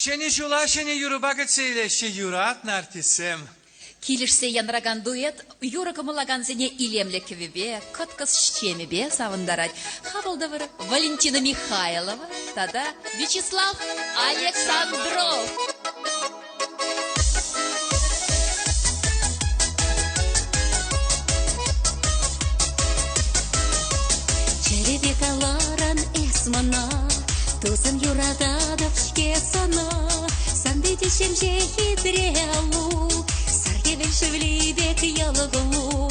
Çeni jula şeni yürü bakıt seyleşçe юрат нартисем. Килишсе янраган дуэт, юра кымылаган зене илемле кевебе, кыткыс щемебе савындарать. Хабылдывыр Валентина Михайлова, тада Вячеслав Александров. Черебекаларан эсмана, тузын юрададып шкесана, сандетишем же хитрялу, саргевен шевлибек ялыгулу,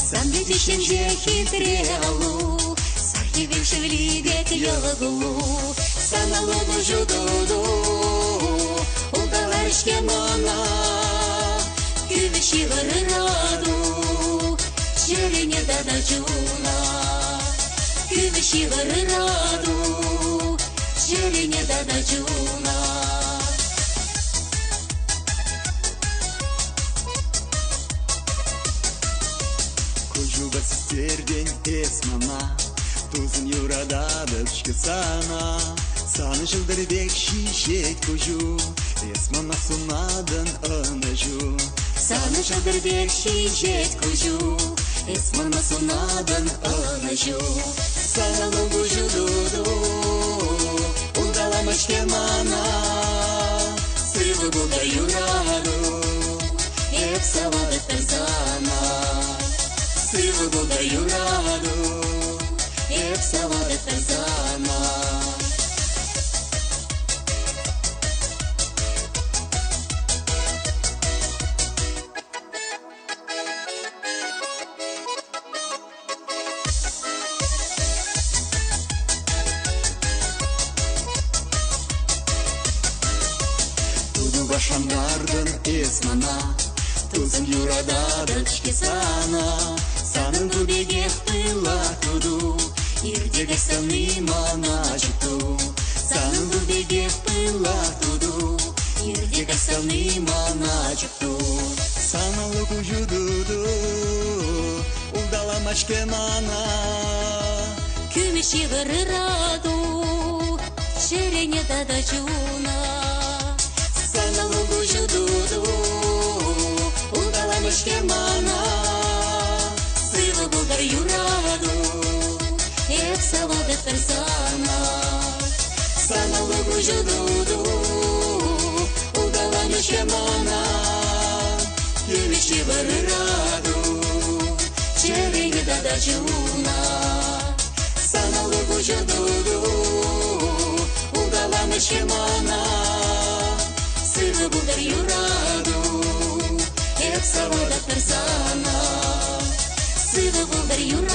сандетишем же хитрялу, саргевен шевлибек ялыгулу, саналугу жудуду, улдалар шкемана, күвіші ғырыраду, жерене дада жуна. Күвіші ғырыраду, жерене дада жуна. Кожуға сіздерден есмана, тұзын юрадады үшкі сана. Саны жылдар бек шишет кожу, есмана сунадын ына жу. Саны жылдар бек шишет кожу, есмана сунадын ына жу. Саналугу жудуду, улдаламыш кемана, сывы булда юраду, еп савады тарзана. Сывы булда юраду, еп савады тарзана. Başandardın esmana, tuzun yuradadın şkesana. Sanın tubegeh pıla tudu, irdeге sani mana jitu. Sanın tubegeh pıla tudu, irdeге sani mana jitu. Sanalık ujududu, uldalamaş kemana. Күміші ғырыраду, жерене дада жуна. Саналугу жудуду, улдаламыш кемана, сывы булдар юраду, еп савады тарзана. Саналугу жудуду, улдаламыш кемана, күвіші ғырыраду, жерене дада жуна. Саналугу жудуду, улдаламыш кемана, сывы булдар юраду, еп савады тарзана. Сывы булдар юраду.